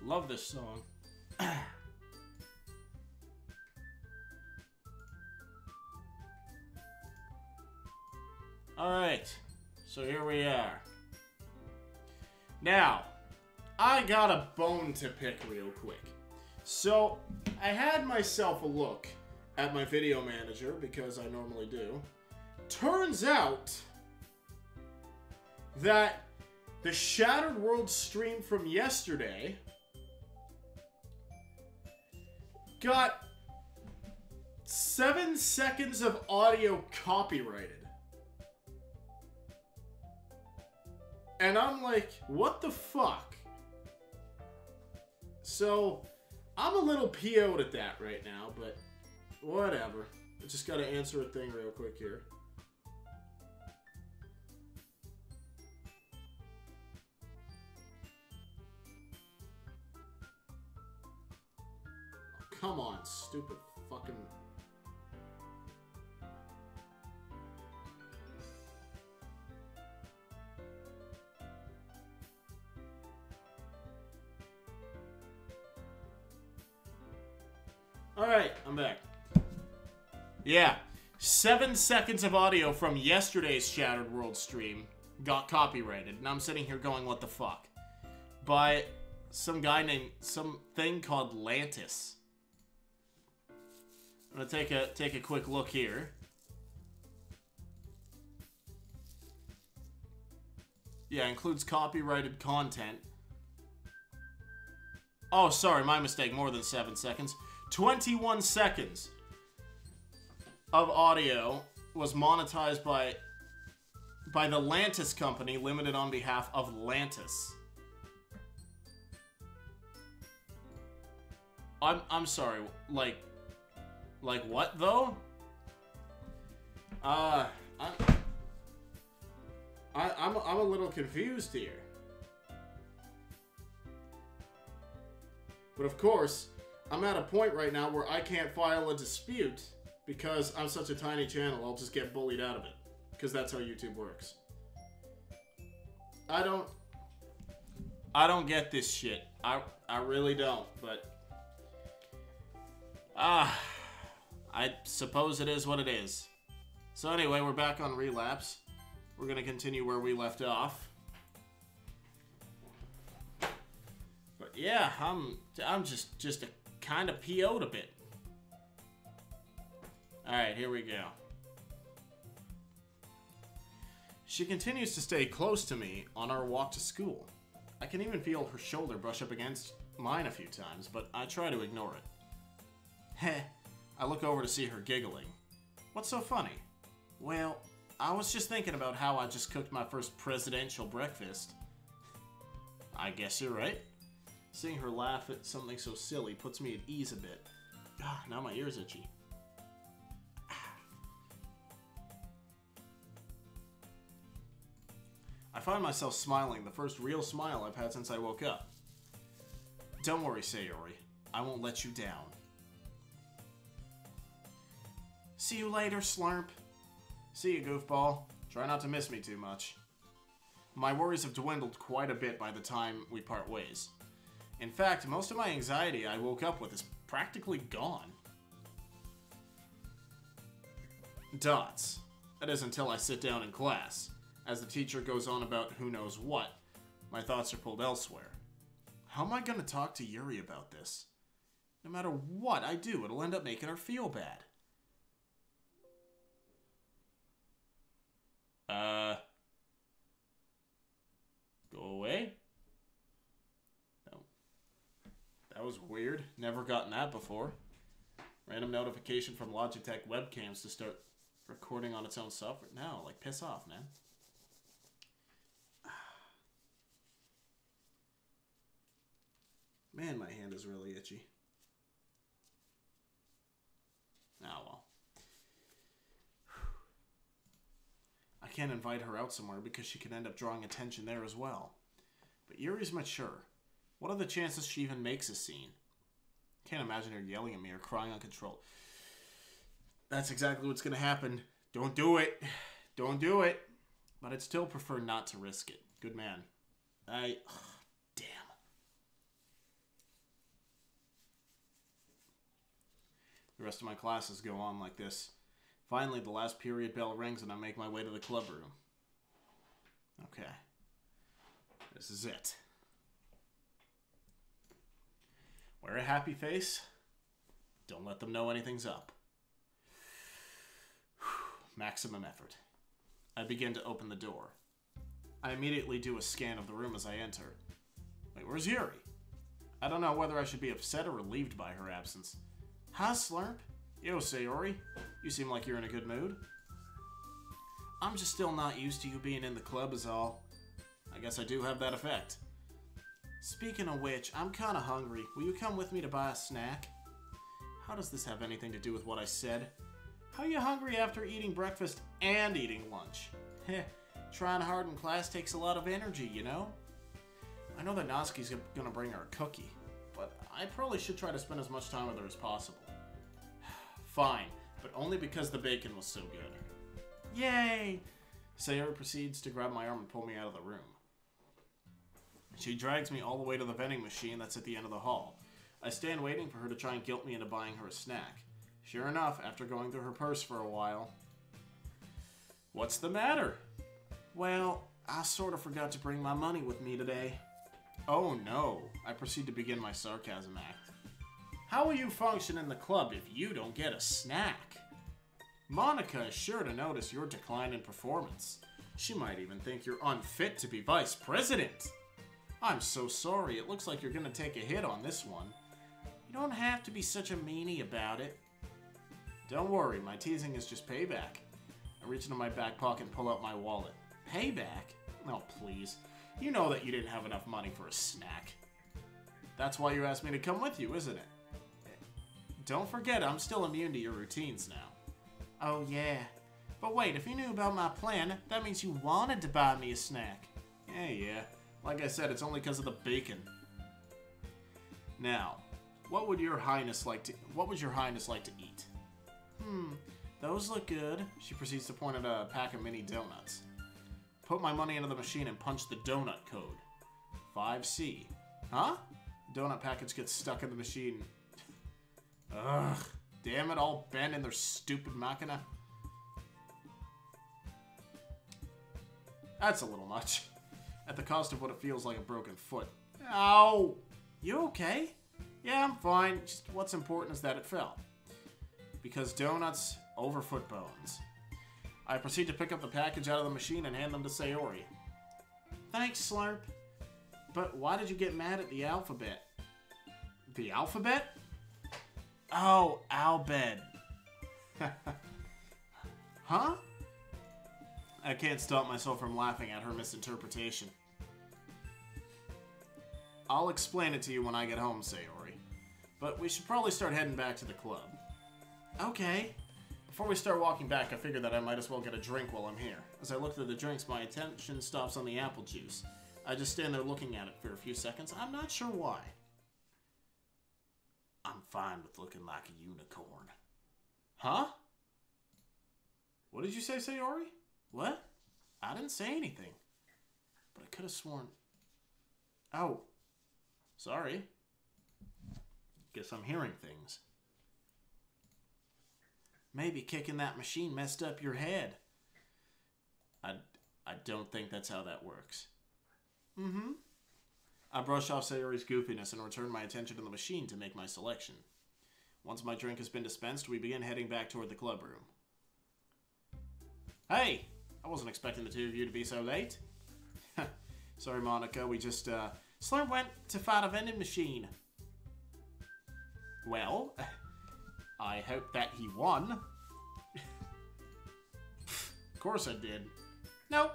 Love this song. Alright, so here we are. Now, I got a bone to pick real quick. So, I had myself a look at my video manager, because I normally do. Turns out that the Shattered World stream from yesterday got 7 seconds of audio copyrighted. And I'm like, what the fuck? So, I'm a little PO'd at that right now, but whatever. I just gotta answer a thing real quick here. Oh, come on, stupid fucking... Alright, I'm back. Yeah, 7 seconds of audio from yesterday's Shattered World stream got copyrighted, and I'm sitting here going, what the fuck? By some guy named, something called Lantis. I'm gonna take a quick look here. Yeah, includes copyrighted content. Oh, sorry, my mistake, more than 7 seconds. 21 seconds of audio was monetized by the Lantis Company, limited on behalf of Lantis. I'm sorry, like what though? I'm a little confused here. But of course, I'm at a point right now where I can't file a dispute because I'm such a tiny channel. I'll just get bullied out of it because that's how YouTube works. I don't get this shit. I really don't, but I suppose it is what it is. So anyway, we're back on Relapse. We're gonna continue where we left off. But yeah, I'm just a kind of PO'd a bit. Alright, here we go. She continues to stay close to me on our walk to school. I can even feel her shoulder brush up against mine a few times, but I try to ignore it. Heh. I look over to see her giggling. What's so funny? Well, I was just thinking about how I just cooked my first presidential breakfast. I guess you're right. Seeing her laugh at something so silly puts me at ease a bit. Ah, now my ear's itchy. I find myself smiling, the first real smile I've had since I woke up. Don't worry, Sayori. I won't let you down. See you later, Slurp. See you, goofball. Try not to miss me too much. My worries have dwindled quite a bit by the time we part ways. In fact, most of my anxiety I woke up with is practically gone. Dots. That is until I sit down in class. As the teacher goes on about who knows what, my thoughts are pulled elsewhere. How am I going to talk to Yuri about this? No matter what I do, it'll end up making her feel bad. Go away? No. That was weird. Never gotten that before. Random notification from Logitech webcams to start recording on its own software. No, like, piss off, man. Man, my hand is really itchy. Oh, well. I can't invite her out somewhere because she could end up drawing attention there as well. But Yuri's mature. What are the chances she even makes a scene? Can't imagine her yelling at me or crying uncontrolled. That's exactly what's going to happen. Don't do it. Don't do it. but I'd still prefer not to risk it. Good man. Damn. The rest of my classes go on like this. Finally, the last period bell rings and I make my way to the club room. Okay. This is it. Wear a happy face. Don't let them know anything's up. Maximum effort. I begin to open the door. I immediately do a scan of the room as I enter. Wait, where's Yuri? I don't know whether I should be upset or relieved by her absence. Hi, Slurp. Yo, Sayori. You seem like you're in a good mood. I'm just still not used to you being in the club is all. I guess I do have that effect. Speaking of which, I'm kinda hungry. Will you come with me to buy a snack? How does this have anything to do with what I said? How are you hungry after eating breakfast and eating lunch? Heh, trying hard in class takes a lot of energy, you know? I know that Natsuki's gonna bring her a cookie, but I probably should try to spend as much time with her as possible. Fine, but only because the bacon was so good. Yay! Sayori proceeds to grab my arm and pull me out of the room. She drags me all the way to the vending machine that's at the end of the hall. I stand waiting for her to try and guilt me into buying her a snack. Sure enough, after going through her purse for a while... What's the matter? Well, I sort of forgot to bring my money with me today. Oh no, I proceed to begin my sarcasm act. How will you function in the club if you don't get a snack? Monica is sure to notice your decline in performance. She might even think you're unfit to be vice president. I'm so sorry, it looks like you're gonna take a hit on this one. You don't have to be such a meanie about it. Don't worry, my teasing is just payback. I reach into my back pocket and pull out my wallet. Payback? Oh, please. You know that you didn't have enough money for a snack. That's why you asked me to come with you, isn't it? Don't forget, I'm still immune to your routines now. Oh, yeah. But wait, if you knew about my plan, that means you wanted to buy me a snack. Yeah. Like I said, it's only because of the bacon. Now, what would your highness like to eat? Those look good. She proceeds to point at a pack of mini donuts. Put my money into the machine and punch the donut code. 5C. Huh? Donut package gets stuck in the machine. Ugh. Damn it, all bent in their stupid machina. That's a little much. At the cost of what it feels like a broken foot. Ow! You okay? Yeah, I'm fine. Just what's important is that it fell. Because donuts over foot bones. I proceed to pick up the package out of the machine and hand them to Sayori. Thanks, Slurp. But why did you get mad at the alphabet? The alphabet? Oh, Albed. Huh? I can't stop myself from laughing at her misinterpretation. I'll explain it to you when I get home, Sayori. But we should probably start heading back to the club. Okay. Before we start walking back, I figured that I might as well get a drink while I'm here. As I look through the drinks, my attention stops on the apple juice. I just stand there looking at it for a few seconds. I'm not sure why. I'm fine with looking like a unicorn. Huh? What did you say, Sayori? What? I didn't say anything. But I could have sworn... Oh. Sorry. Guess I'm hearing things. Maybe kicking that machine messed up your head. I don't think that's how that works. Mm-hmm. I brush off Sayori's goofiness and return my attention to the machine to make my selection. Once my drink has been dispensed, we begin heading back toward the club room. Hey! I wasn't expecting the two of you to be so late. Sorry, Monica, we just, Slurp went to fight a vending machine. Well, I hope that he won. Of course I did. Nope.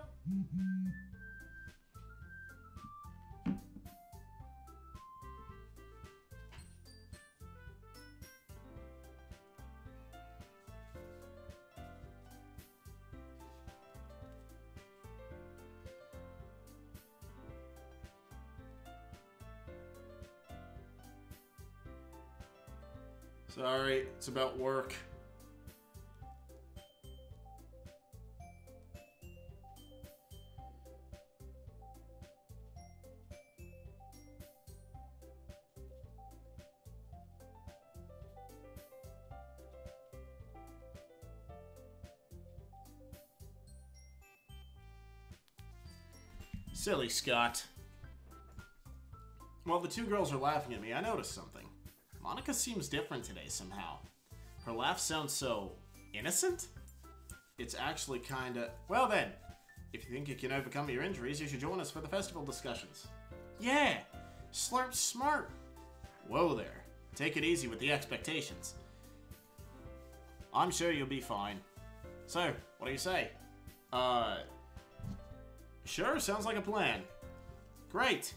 Sorry, it's about work. Silly Scott. While the two girls are laughing at me, I notice something. Monica seems different today somehow. Her laugh sounds so innocent? It's actually kinda... Well then, if you think you can overcome your injuries, you should join us for the festival discussions. Yeah! Slurp's smart! Whoa there. Take it easy with the expectations. I'm sure you'll be fine. So, what do you say? Sure, sounds like a plan. Great!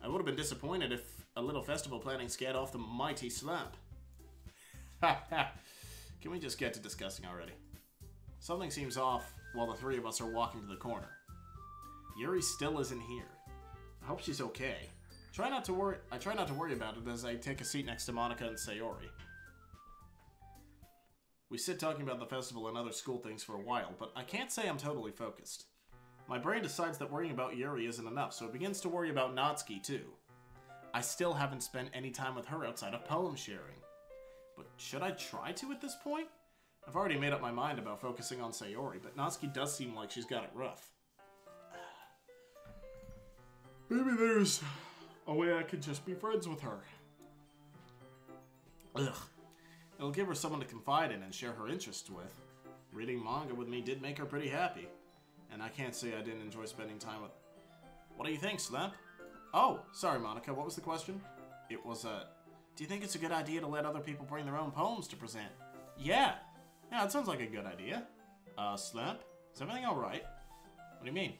I would have been disappointed if a little festival planning scared off the mighty Slump. Can we just get to discussing already? Something seems off while the three of us are walking to the corner. Yuri still isn't here. I hope she's okay. I try not to worry about it as I take a seat next to Monica and Sayori. We sit talking about the festival and other school things for a while, but I can't say I'm totally focused. My brain decides that worrying about Yuri isn't enough, so it begins to worry about Natsuki too. I still haven't spent any time with her outside of poem sharing. But should I try to at this point? I've already made up my mind about focusing on Sayori, but Natsuki does seem like she's got it rough. Maybe there's a way I could just be friends with her. Ugh. It'll give her someone to confide in and share her interests with. Reading manga with me did make her pretty happy. And I can't say I didn't enjoy spending time with... What do you think, Slump? Oh, sorry, Monica. What was the question? It was, do you think it's a good idea to let other people bring their own poems to present? Yeah. Yeah, it sounds like a good idea. Slump? Is everything alright? What do you mean?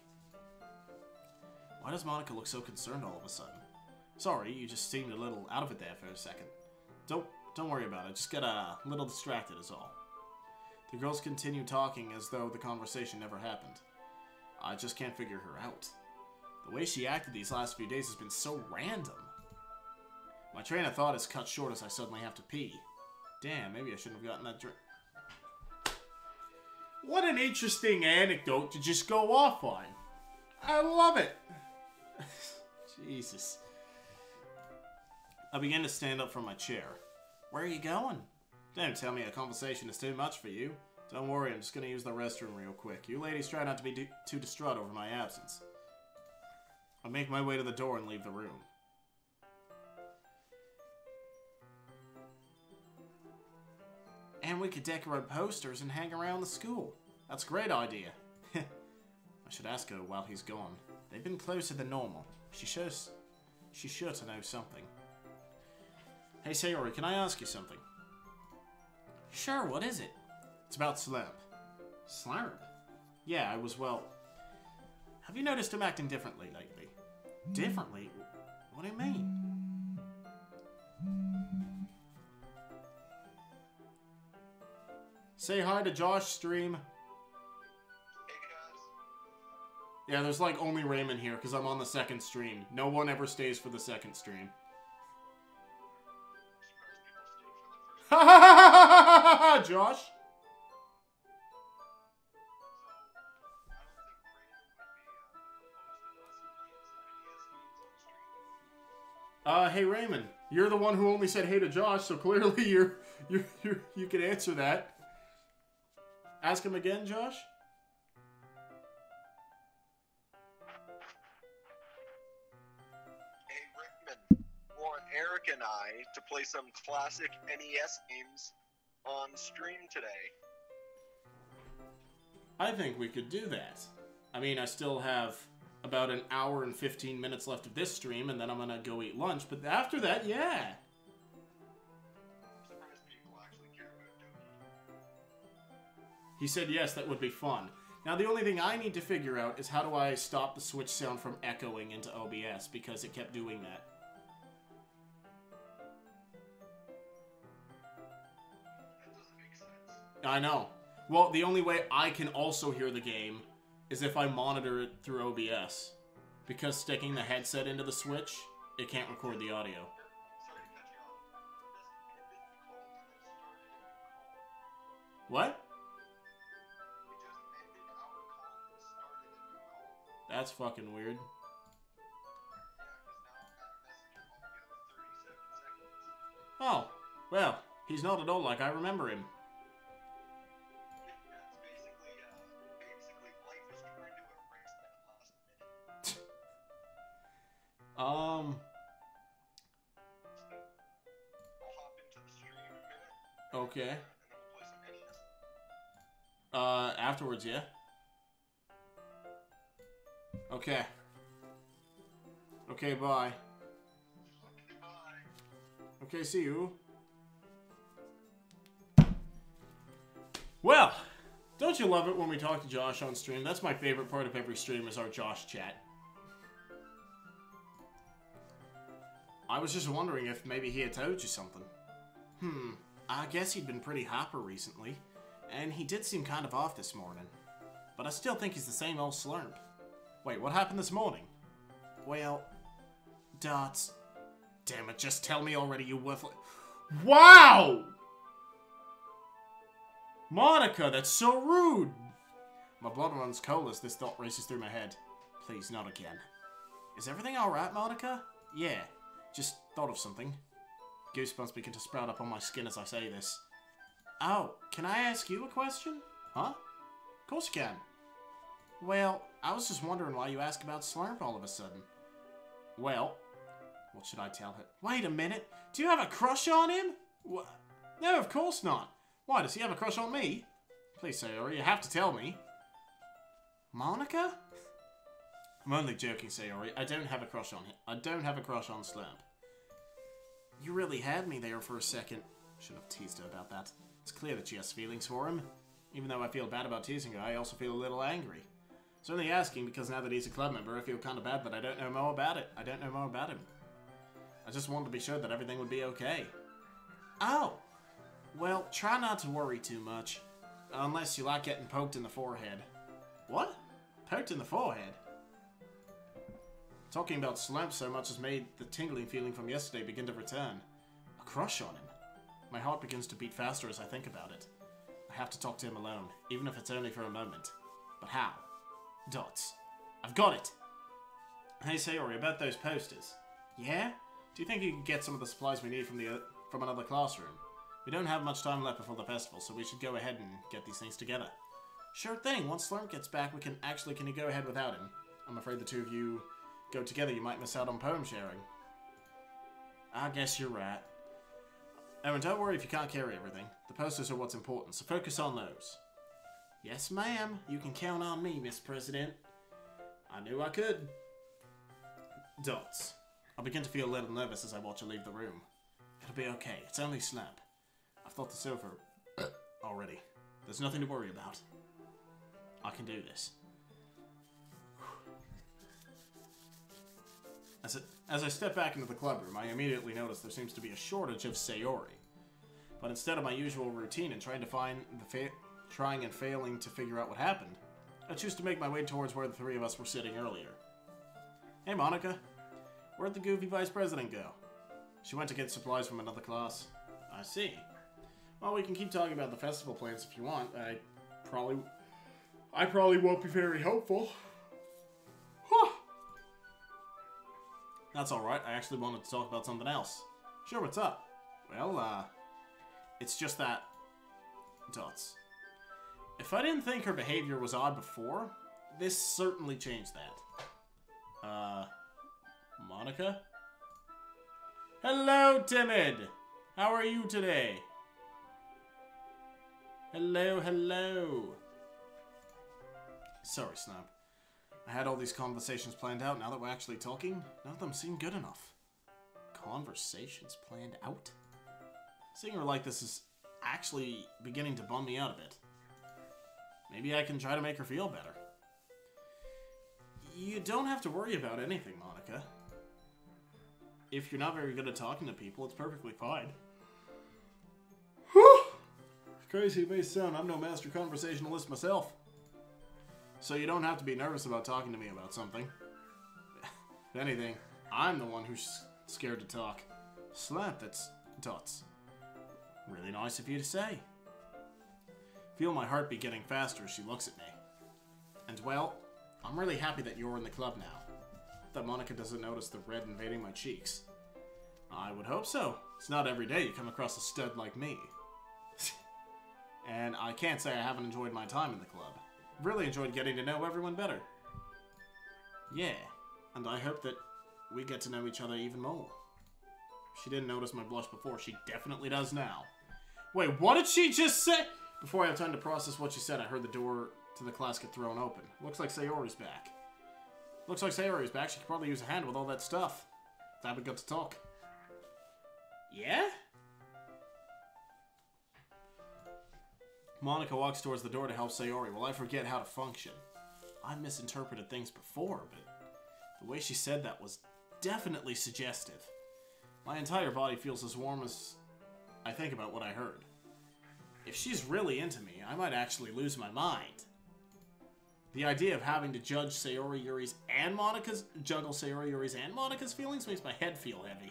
Why does Monica look so concerned all of a sudden? Sorry, you just seemed a little out of it there for a second. Don't worry about it. Just get a little distracted is all. The girls continue talking as though the conversation never happened. I just can't figure her out. The way she acted these last few days has been so random. My train of thought is cut short as I suddenly have to pee. Damn, maybe I shouldn't have gotten that drink. What an interesting anecdote to just go off on. I love it. Jesus. I began to stand up from my chair. Where are you going? Don't tell me a conversation is too much for you. Don't worry, I'm just going to use the restroom real quick. You ladies try not to be too distraught over my absence. I make my way to the door and leave the room. And we could decorate posters and hang around the school. That's a great idea. I should ask her while he's gone. They've been closer than normal. She's sure to know something. Hey Sayori, can I ask you something? Sure, what is it? It's about Slurp. Slurp? Yeah, have you noticed him acting differently lately? Differently? What do you mean? Say hi to Josh, stream. Hey guys. Yeah, there's like only Raymond here because I'm on the second stream. No one ever stays for the second stream. Ha ha ha ha ha! Josh? Hey Raymond, you're the one who only said hey to Josh, so clearly you can answer that. Ask him again, Josh? Hey Raymond, want Eric and I to play some classic NES games on stream today? I think we could do that. I mean, I still have about an hour and 15 minutes left of this stream, and then I'm gonna go eat lunch, but after that, yeah! I'm surprised people actually care about doing it. He said yes, that would be fun. Now, the only thing I need to figure out is how do I stop the Switch sound from echoing into OBS, because it kept doing that. That doesn't make sense. I know. Well, the only way I can also hear the game is if I monitor it through OBS. Because sticking the headset into the Switch, it can't record the audio. Sorry to cut you off. It doesn't end call and it started a new call. What? We just ended our call and started a new call. That's fucking weird. Yeah, because now that message only has 37 seconds. Oh, well, he's not at all like I remember him. Yeah, it's basically life is trying to erase that last minute. Okay. And then we'll play some NES. Afterwards, yeah? Okay. Okay, bye. Okay, bye. Okay, see you. Well, don't you love it when we talk to Josh on stream? That's my favorite part of every stream is our Josh chat. I was just wondering if maybe he had told you something. I guess he'd been pretty hyper recently, and he did seem kind of off this morning. But I still think he's the same old slurp. Wait, what happened this morning? Well, Dots. Damn it, just tell me already, you worthless. Wow! Monica, that's so rude! My blood runs cold as this thought races through my head. Please, not again. Is everything alright, Monica? Yeah, just thought of something. Goosebumps begin to sprout up on my skin as I say this. Oh, can I ask you a question? Huh? Of course you can. Well, I was just wondering why you asked about Slurp all of a sudden. Well, what should I tell her? Wait a minute, do you have a crush on him? What? No, of course not. Why, does he have a crush on me? Please, Sayori, you have to tell me. Monica? I'm only joking, Sayori. I don't have a crush on him. I don't have a crush on Slurp. You really had me there for a second. Should have teased her about that. It's clear that she has feelings for him. Even though I feel bad about teasing her, I also feel a little angry. It's only asking because now that he's a club member, I feel kind of bad that I don't know more about it. I don't know more about him. I just wanted to be sure that everything would be okay. Oh! Well, try not to worry too much. Unless you like getting poked in the forehead. What? Poked in the forehead? Talking about Slurp so much has made the tingling feeling from yesterday begin to return. A crush on him. My heart begins to beat faster as I think about it. I have to talk to him alone, even if it's only for a moment. But how? Dots. I've got it! Hey Sayori, about those posters. Yeah? Do you think you could get some of the supplies we need from another classroom? We don't have much time left before the festival, so we should go ahead and get these things together. Sure thing. Once Slurp gets back, we can you go ahead without him? I'm afraid the two of you go together, you might miss out on poem sharing. I guess you're right. Oh, and don't worry if you can't carry everything. The posters are what's important, so focus on those. Yes, ma'am. You can count on me, Miss President. I knew I could. Dots. I begin to feel a little nervous as I watch her leave the room. It'll be okay. It's only Snap. I've thought this over already. There's nothing to worry about. I can do this. As I step back into the club room, I immediately notice there seems to be a shortage of Sayori. But instead of my usual routine and trying and failing to figure out what happened, I choose to make my way towards where the three of us were sitting earlier. Hey Monica, where'd the goofy vice president go? She went to get supplies from another class. I see. Well, we can keep talking about the festival plans if you want. I probably won't be very helpful. That's alright, I actually wanted to talk about something else. Sure, what's up? Well, it's just that... Dots. If I didn't think her behavior was odd before, this certainly changed that. Monica? Hello, Timid! How are you today? Hello, hello. Sorry, Snap. I had all these conversations planned out. Now that we're actually talking, none of them seem good enough. Conversations planned out? Seeing her like this is actually beginning to bum me out a bit. Maybe I can try to make her feel better. You don't have to worry about anything, Monica. If you're not very good at talking to people, it's perfectly fine. Whew! Crazy it may sound, I'm no master conversationalist myself. So you don't have to be nervous about talking to me about something. If anything, I'm the one who's scared to talk. Slap, that's Dots. Really nice of you to say. Feel my heartbeat getting faster as she looks at me. And well, I'm really happy that you're in the club now. That Monica doesn't notice the red invading my cheeks. I would hope so. It's not every day you come across a stud like me. And I can't say I haven't enjoyed my time in the club. Really enjoyed getting to know everyone better. Yeah, and I hope that we get to know each other even more. She didn't notice my blush before, she definitely does now. Wait, what did she just say? Before I have time to process what she said, I heard the door to the class get thrown open. Looks like Sayori's back. Looks like Sayori's back. She could probably use a hand with all that stuff. Glad we got to talk. Yeah? Monica walks towards the door to help Sayori while I forget how to function. I misinterpreted things before, but the way she said that was definitely suggestive. My entire body feels as warm as I think about what I heard. If she's really into me, I might actually lose my mind. The idea of having to juggle Sayori Yuri's and Monica's feelings makes my head feel heavy.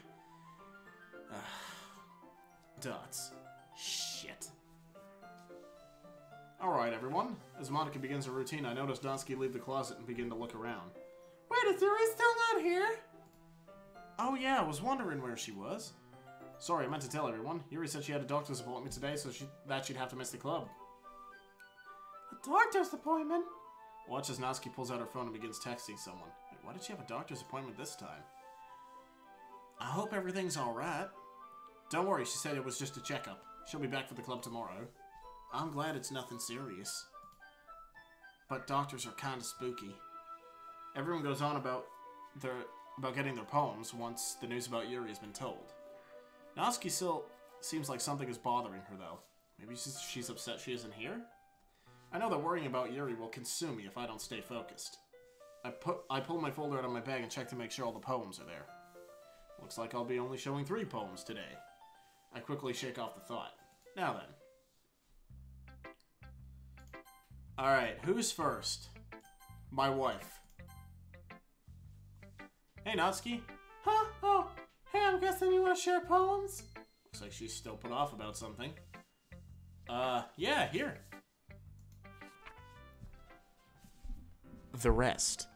Dots. Shit. Alright, everyone. As Monica begins her routine, I notice Natsuki leave the closet and begin to look around. Wait, is Yuri still not here? Oh yeah, I was wondering where she was. Sorry, I meant to tell everyone. Yuri said she had a doctor's appointment today, so she'd have to miss the club. A doctor's appointment? Watch as Natsuki pulls out her phone and begins texting someone. Wait, why did she have a doctor's appointment this time? I hope everything's alright. Don't worry, she said it was just a checkup. She'll be back for the club tomorrow. I'm glad it's nothing serious. But doctors are kinda spooky. Everyone goes on about getting their poems once the news about Yuri has been told. Natsuki still seems like something is bothering her, though. Maybe she's upset she isn't here? I know that worrying about Yuri will consume me if I don't stay focused. I pull my folder out of my bag and check to make sure all the poems are there. Looks like I'll be only showing 3 poems today. I quickly shake off the thought. Now then. Alright, who's first? My wife. Hey, Natsuki. Huh? Oh, hey, I'm guessing you want to share poems? Looks like she's still put off about something. Yeah, here. The Rest.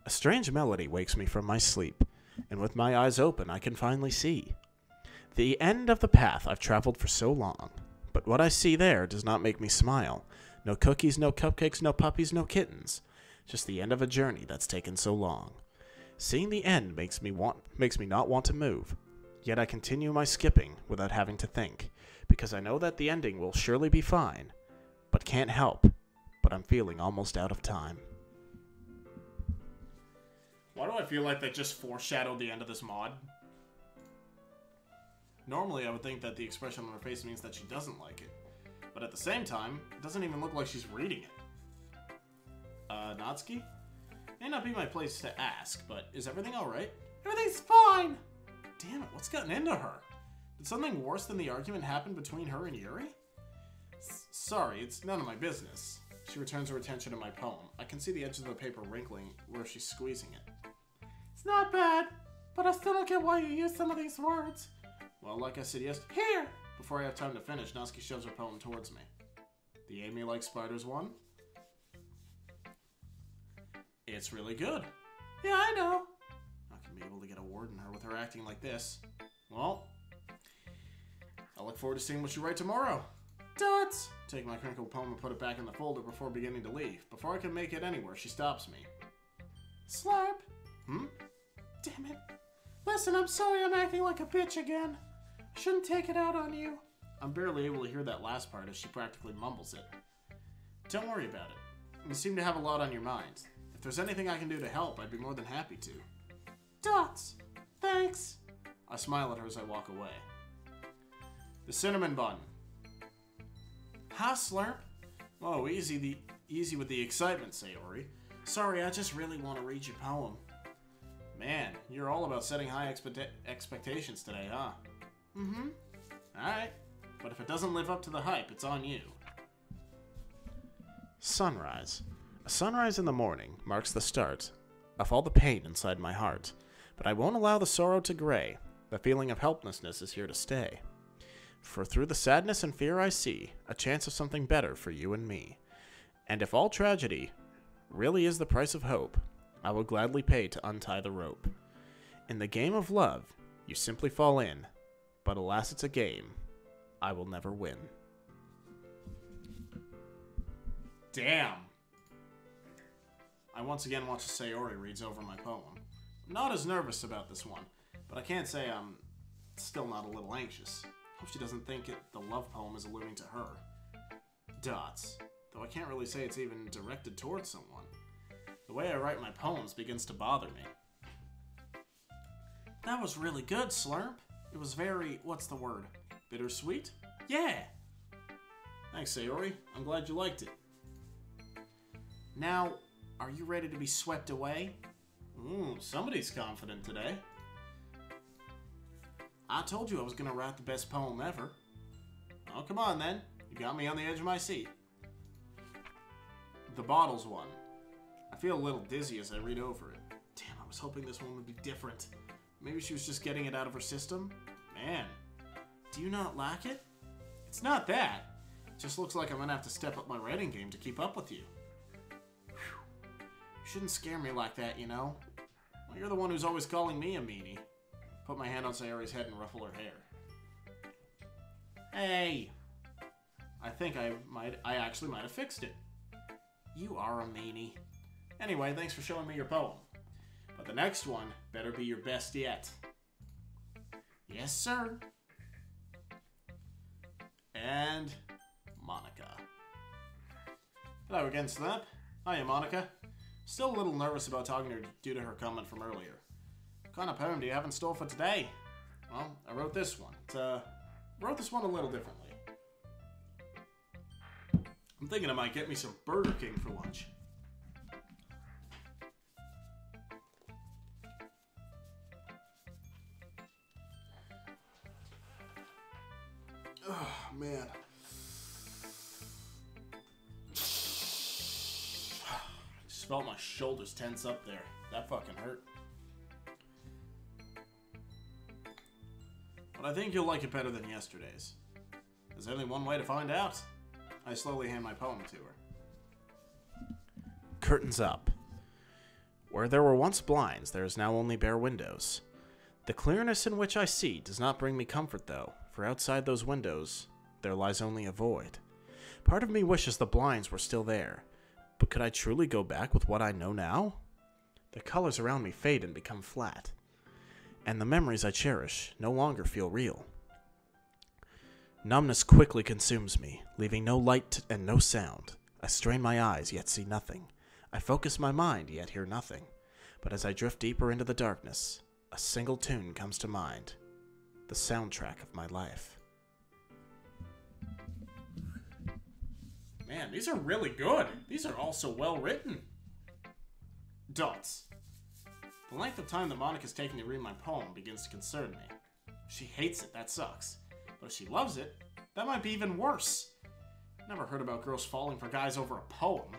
A strange melody wakes me from my sleep, and with my eyes open, I can finally see the end of the path I've traveled for so long. But what I see there does not make me smile. No cookies, no cupcakes, no puppies, no kittens. Just the end of a journey that's taken so long. Seeing the end makes me not want to move. Yet I continue my skipping without having to think, because I know that the ending will surely be fine. But can't help, but I'm feeling almost out of time. Why do I feel like they just foreshadowed the end of this mod? Normally I would think that the expression on her face means that she doesn't like it. But at the same time, it doesn't even look like she's reading it. Natsuki? May not be my place to ask, but is everything alright? Everything's fine! Damn it, what's gotten into her? Did something worse than the argument happen between her and Yuri? Sorry, it's none of my business. She returns her attention to my poem. I can see the edges of the paper wrinkling where she's squeezing it. It's not bad, but I still don't get why you use some of these words. Well, like I said here! Before I have time to finish, Natsuki shoves her poem towards me. The Amy Likes Spiders one? It's really good. Yeah, I know. Not gonna be able to get a word in her with her acting like this. Well, I look forward to seeing what you write tomorrow. Dots! Take my crinkled poem and put it back in the folder before beginning to leave. Before I can make it anywhere, she stops me. Slurp! Damn it. Listen, I'm sorry I'm acting like a bitch again. I shouldn't take it out on you. I'm barely able to hear that last part as she practically mumbles it. Don't worry about it. You seem to have a lot on your mind. If there's anything I can do to help, I'd be more than happy to. Dots! Thanks! I smile at her as I walk away. The cinnamon bun. Huh, Slurp? Oh, easy with the excitement, Sayori. Sorry, I just really want to read your poem. Man, you're all about setting high expectations today, huh? Mm-hmm. Alright. But if it doesn't live up to the hype, it's on you. Sunrise. A sunrise in the morning marks the start of all the pain inside my heart. But I won't allow the sorrow to gray. The feeling of helplessness is here to stay. For through the sadness and fear I see a chance of something better for you and me. And if all tragedy really is the price of hope, I will gladly pay to untie the rope. In the game of love, you simply fall in, but alas it's a game I will never win. Damn. I once again watch as Sayori reads over my poem. I'm not as nervous about this one, but I can't say I'm still not a little anxious. Hope she doesn't think the love poem is alluding to her. Dots. Though I can't really say it's even directed towards someone. The way I write my poems begins to bother me. That was really good, Slurp. It was very, what's the word? Bittersweet? Yeah! Thanks, Sayori. I'm glad you liked it. Now, are you ready to be swept away? Ooh, somebody's confident today. I told you I was gonna write the best poem ever. Oh, come on then. You got me on the edge of my seat. The bottles one. I feel a little dizzy as I read over it. Damn, I was hoping this one would be different. Maybe she was just getting it out of her system? Man, do you not like it? It's not that. It just looks like I'm gonna have to step up my writing game to keep up with you. Whew. You shouldn't scare me like that, you know? Well, you're the one who's always calling me a meanie. Put my hand on Sayori's head and ruffle her hair. Hey! I think I actually might have fixed it. You are a meanie. Anyway, thanks for showing me your poem. But the next one better be your best yet. Yes, sir. And Monica. Hello again, Slap. Hiya, Monica. Still a little nervous about talking to her due to her comment from earlier. What kind of poem do you have in store for today? Well, I wrote this one. Wrote this one a little differently. I'm thinking I might get me some Burger King for lunch. Oh, man. Just felt my shoulders tense up there. That fucking hurt. But I think you'll like it better than yesterday's. There's only one way to find out. I slowly hand my poem to her. Curtains up. Where there were once blinds, there is now only bare windows. The clearness in which I see does not bring me comfort, though, for outside those windows, there lies only a void. Part of me wishes the blinds were still there, but could I truly go back with what I know now? The colors around me fade and become flat, and the memories I cherish no longer feel real. Numbness quickly consumes me, leaving no light and no sound. I strain my eyes, yet see nothing. I focus my mind, yet hear nothing. But as I drift deeper into the darkness, a single tune comes to mind. The soundtrack of my life. Man, these are really good. These are also well written. Dots. The length of time that Monica's taking to read my poem begins to concern me. If she hates it, that sucks. But if she loves it, that might be even worse. Never heard about girls falling for guys over a poem.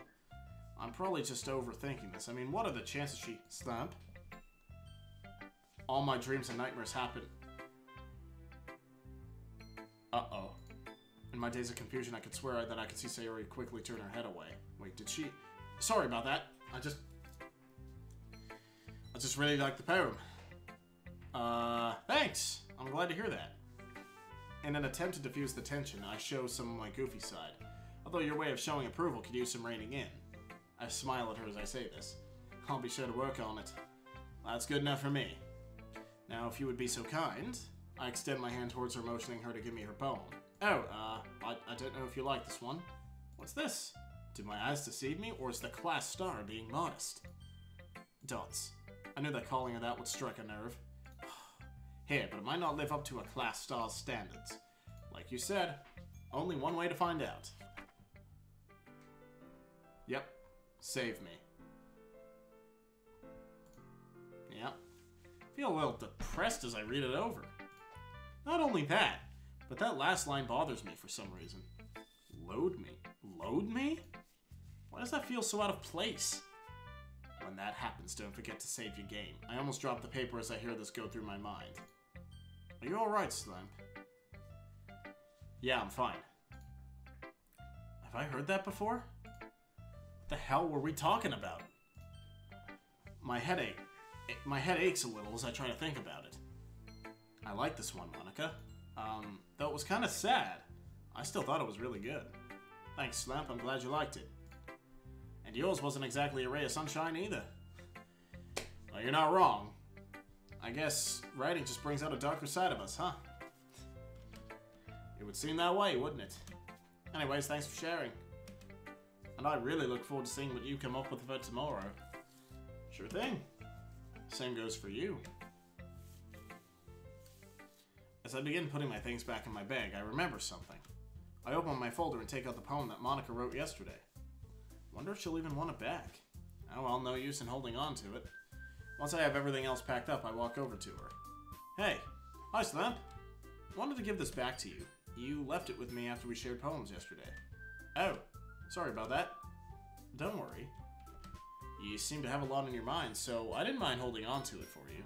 I'm probably just overthinking this. I mean, what are the chances she... Stamp? All my dreams and nightmares happen. Uh-oh. In my days of confusion, I could swear that I could see Sayori quickly turn her head away. Wait, did she... Sorry about that. I just really like the poem. Thanks! I'm glad to hear that. In an attempt to diffuse the tension, I show some of my goofy side. Although your way of showing approval could use some reining in. I smile at her as I say this. I'll be sure to work on it. That's good enough for me. Now, if you would be so kind, I extend my hand towards her, motioning her to give me her poem. Oh, I don't know if you like this one. What's this? Did my eyes deceive me, or is the class star being modest? Dots. I knew that calling her that would strike a nerve. Here, but it might not live up to a class star's standards. Like you said, only one way to find out. Yep. Save me. Yep. Feel a little depressed as I read it over. Not only that, but that last line bothers me for some reason. Load me. Load me? Why does that feel so out of place? When that happens, don't forget to save your game. I almost dropped the paper as I hear this go through my mind. Are you alright, Slump? Yeah, I'm fine. Have I heard that before? What the hell were we talking about? My head aches a little as I try to think about it. I like this one, Monica. Though it was kind of sad. I still thought it was really good. Thanks, Slump. I'm glad you liked it. And yours wasn't exactly a ray of sunshine either. Well, you're not wrong. I guess writing just brings out a darker side of us, huh? would seem that way, wouldn't it? Anyways, thanks for sharing. And I really look forward to seeing what you come up with for tomorrow. Sure thing. Same goes for you. As I begin putting my things back in my bag, I remember something. I open my folder and take out the poem that Monica wrote yesterday. Wonder if she'll even want it back. Oh well, no use in holding on to it. Once I have everything else packed up, I walk over to her. Hey. Hi, Slamp. Wanted to give this back to you. You left it with me after we shared poems yesterday. Oh, sorry about that. Don't worry. You seem to have a lot on your mind, so I didn't mind holding on to it for you.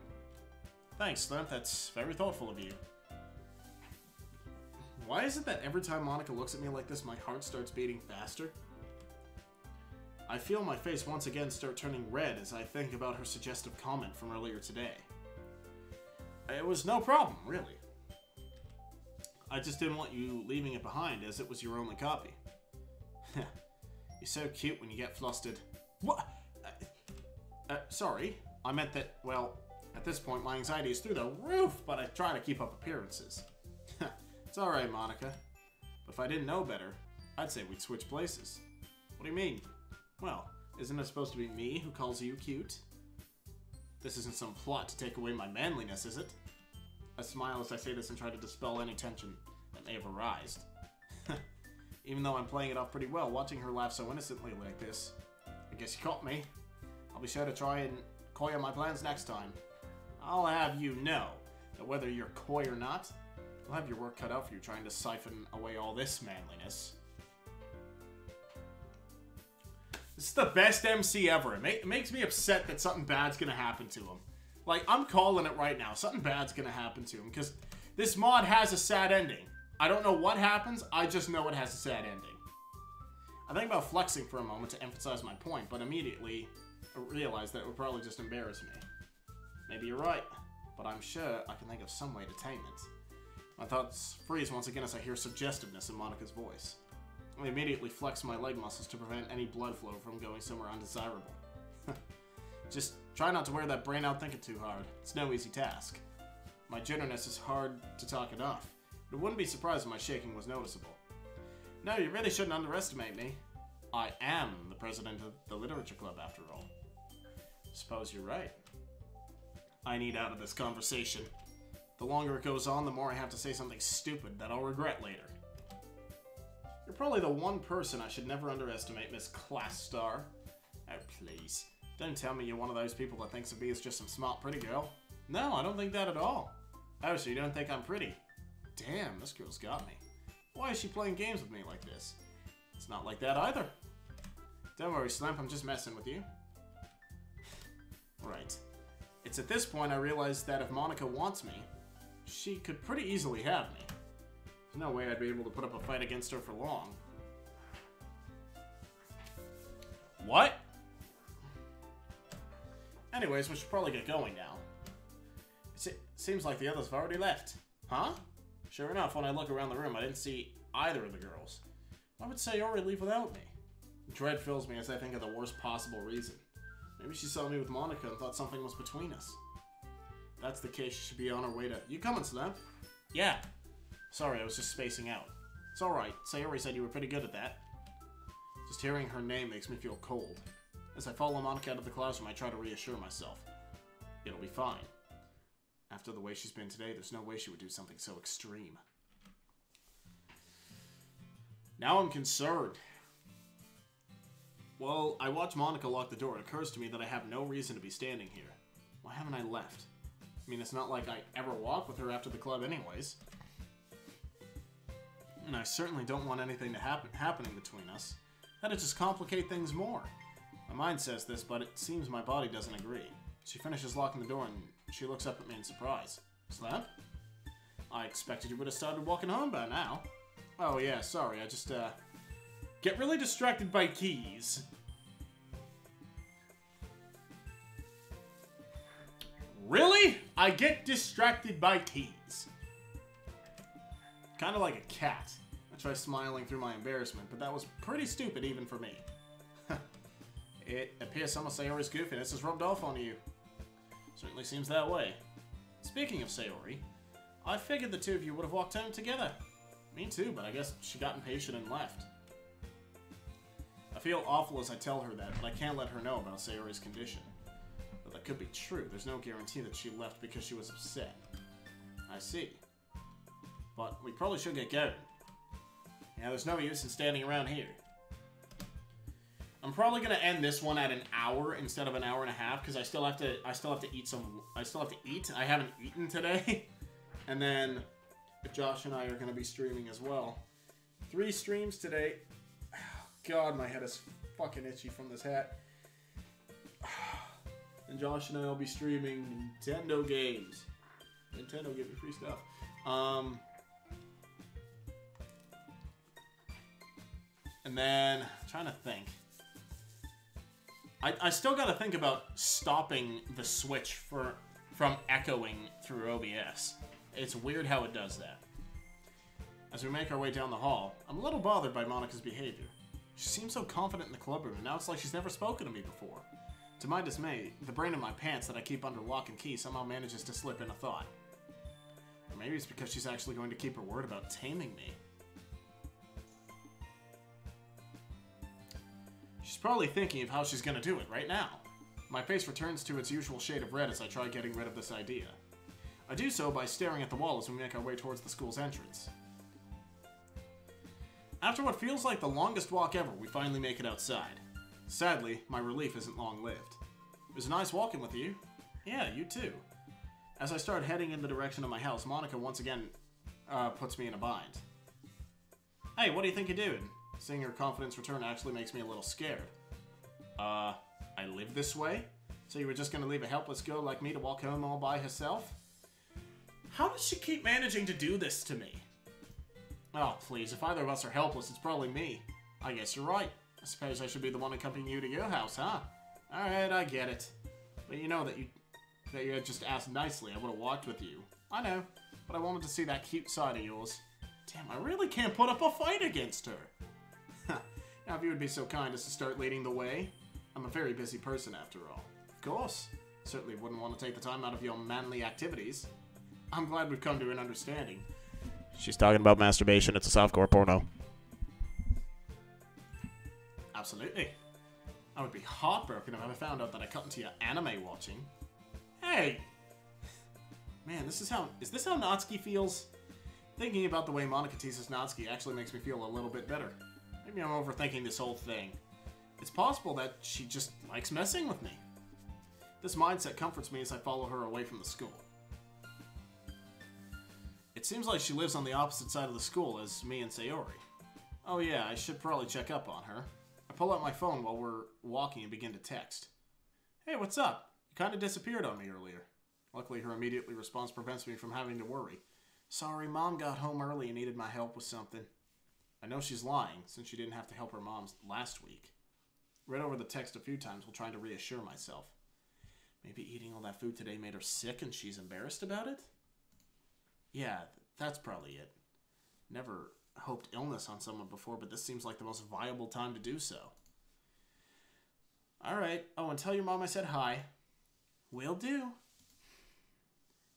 Thanks, Slamp. That's very thoughtful of you. Why is it that every time Monica looks at me like this, my heart starts beating faster? I feel my face once again start turning red as I think about her suggestive comment from earlier today. It was no problem, really. I just didn't want you leaving it behind, as it was your only copy. You're so cute when you get flustered. What? Sorry. I meant that, well, at this point my anxiety is through the roof, but I try to keep up appearances. It's alright, Monica. But if I didn't know better, I'd say we'd switch places. What do you mean? Well, isn't it supposed to be me who calls you cute? This isn't some plot to take away my manliness, is it? I smile as I say this and try to dispel any tension that may have arisen. Even though I'm playing it off pretty well, watching her laugh so innocently like this, I guess you caught me. I'll be sure to try and coy on my plans next time. I'll have you know that whether you're coy or not, you'll have your work cut out for you trying to siphon away all this manliness. This is the best MC ever. It makes me upset that something bad's gonna happen to him. Like, I'm calling it right now. Something bad's gonna happen to him, because this mod has a sad ending. I don't know what happens, I just know it has a sad ending. I think about flexing for a moment to emphasize my point, but immediately I realized that it would probably just embarrass me. Maybe you're right, but I'm sure I can think of some way to tame it. My thoughts freeze once again as I hear suggestiveness in Monica's voice. I immediately flex my leg muscles to prevent any blood flow from going somewhere undesirable. Just try not to wear that brain out thinking too hard. It's no easy task. My jitterness is hard to talk it off, but it wouldn't be surprised if my shaking was noticeable. No, you really shouldn't underestimate me. I am the president of the literature club, after all. Suppose you're right. I need out of this conversation. The longer it goes on, the more I have to say something stupid that I'll regret later. You're probably the one person I should never underestimate, Miss Class Star. Oh, please. Don't tell me you're one of those people that thinks of me as just some smart pretty girl. No, I don't think that at all. Oh, so you don't think I'm pretty? Damn, this girl's got me. Why is she playing games with me like this? It's not like that either. Don't worry, Slamp, I'm just messing with you. Right. It's at this point I realize that if Monica wants me, she could pretty easily have me. There's no way I'd be able to put up a fight against her for long. What? Anyways, we should probably get going now. It seems like the others have already left. Huh? Sure enough, when I look around the room, I didn't see either of the girls. Why would Sayori leave without me? Dread fills me as I think of the worst possible reason. Maybe she saw me with Monica and thought something was between us. If that's the case, she should be on her way to... You coming, Slamp? Yeah. Sorry, I was just spacing out. It's alright. Sayori said you were pretty good at that. Just hearing her name makes me feel cold. As I follow Monica out of the classroom, I try to reassure myself. It'll be fine. After the way she's been today, there's no way she would do something so extreme. Now I'm concerned. Well, I watch Monica lock the door. It occurs to me that I have no reason to be standing here. Why haven't I left? I mean, it's not like I ever walk with her after the club anyways. And I certainly don't want anything to happening between us. That'd just complicate things more. My mind says this, but it seems my body doesn't agree. She finishes locking the door and she looks up at me in surprise. Slamp? I expected you would have started walking home by now. Oh yeah, sorry, I just, get really distracted by keys. Really? I get distracted by keys. Kind of like a cat. I try smiling through my embarrassment, but that was pretty stupid even for me. It appears some of Sayori's goofiness has rubbed off on you. Certainly seems that way. Speaking of Sayori, I figured the two of you would have walked home together. Me too, but I guess she got impatient and left. I feel awful as I tell her that, but I can't let her know about Sayori's condition. Though that could be true, there's no guarantee that she left because she was upset. I see. But we probably should get going. Yeah, there's no use in standing around here. I'm probably gonna end this one at an hour instead of an hour and a half because I still have to eat. I haven't eaten today. And then Josh and I are gonna be streaming as well. 3 streams today. God, my head is fucking itchy from this hat. And Josh and I will be streaming Nintendo games. Nintendo give me free stuff. And then, I'm trying to think. I still gotta think about stopping the Switch from echoing through OBS. It's weird how it does that. As we make our way down the hall, I'm a little bothered by Monika's behavior. She seems so confident in the club room, and now it's like she's never spoken to me before. To my dismay, the brain in my pants that I keep under lock and key somehow manages to slip in a thought. Or maybe it's because she's actually going to keep her word about taming me. She's probably thinking of how she's going to do it right now. My face returns to its usual shade of red as I try getting rid of this idea. I do so by staring at the wall as we make our way towards the school's entrance. After what feels like the longest walk ever, we finally make it outside. Sadly, my relief isn't long-lived. It was nice walking with you. Yeah, you too. As I start heading in the direction of my house, Monika once again puts me in a bind. Hey, what do you think you're doing? Seeing her confidence return actually makes me a little scared. I live this way? So you were just gonna leave a helpless girl like me to walk home all by herself? How does she keep managing to do this to me? Oh, please, if either of us are helpless, it's probably me. I guess you're right. I suppose I should be the one accompanying you to your house, huh? Alright, I get it. But you know that you had just asked nicely, I would have walked with you. I know, but I wanted to see that cute side of yours. Damn, I really can't put up a fight against her. Now, if you would be so kind as to start leading the way. I'm a very busy person, after all. Of course. Certainly wouldn't want to take the time out of your manly activities. I'm glad we've come to an understanding. She's talking about masturbation. It's a softcore porno. Absolutely. I would be heartbroken if I found out that I cut into your anime watching. Hey! Man, is this how Natsuki feels? Thinking about the way Monika teases Natsuki actually makes me feel a little bit better. Maybe I'm overthinking this whole thing. It's possible that she just likes messing with me. This mindset comforts me as I follow her away from the school. It seems like she lives on the opposite side of the school as me and Sayori. Oh yeah, I should probably check up on her. I pull out my phone while we're walking and begin to text. Hey, what's up? You kinda disappeared on me earlier. Luckily, her immediate response prevents me from having to worry. Sorry, Mom got home early and needed my help with something. I know she's lying, since she didn't have to help her mom last week. Read over the text a few times while trying to reassure myself. Maybe eating all that food today made her sick and she's embarrassed about it? Yeah, that's probably it. Never hoped illness on someone before, but this seems like the most viable time to do so. Alright, oh, and tell your mom I said hi. Will do.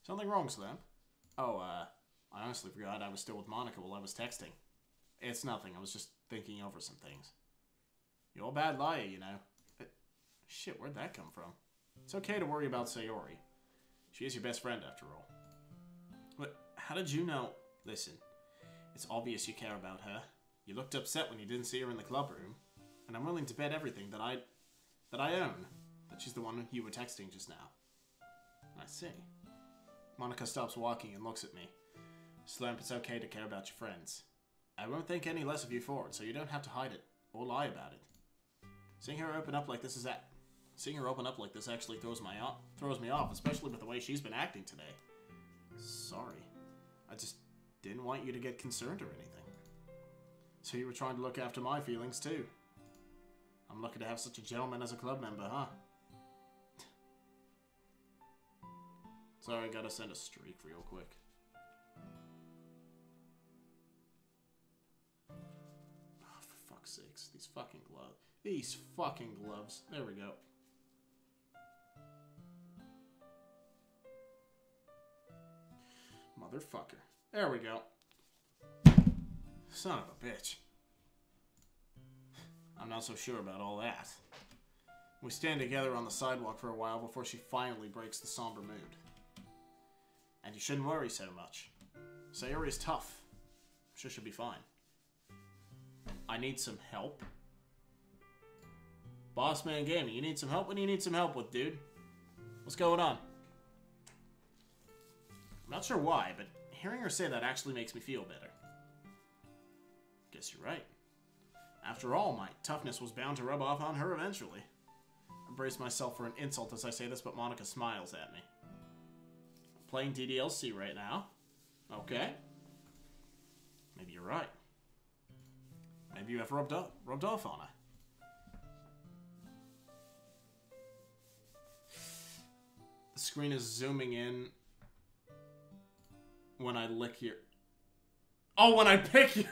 Something wrong, Slam? Oh, I honestly forgot I was still with Monika while I was texting. It's nothing, I was just thinking over some things. You're a bad liar, you know. Shit, where'd that come from? It's okay to worry about Sayori. She is your best friend, after all. But how did you know? Listen, it's obvious you care about her. You looked upset when you didn't see her in the club room. And I'm willing to bet everything that I own that she's the one you were texting just now. I see. Monika stops walking and looks at me. Slurp, it's okay to care about your friends. I won't think any less of you for it, so you don't have to hide it or lie about it. Seeing her open up like this actually throws me off, especially with the way she's been acting today. Sorry. I just didn't want you to get concerned or anything. So you were trying to look after my feelings too. I'm lucky to have such a gentleman as a club member, huh? Sorry, I gotta send a streak real quick. Oh, for fuck's sakes. These fucking gloves. These fucking gloves. There we go. Motherfucker. There we go. Son of a bitch. I'm not so sure about all that. We stand together on the sidewalk for a while before she finally breaks the somber mood. And you shouldn't worry so much. Sayori is tough. I'm sure she'll be fine. I need some help. Bossman Gaming, you need some help? What do you need some help with, dude? What's going on? I'm not sure why, but hearing her say that actually makes me feel better. Guess you're right. After all, my toughness was bound to rub off on her eventually. I brace myself for an insult as I say this, but Monica smiles at me. I'm playing DDLC right now. Okay. Maybe you're right. Maybe you have rubbed off on her. The screen is zooming in when I lick your... Oh, when I pick your...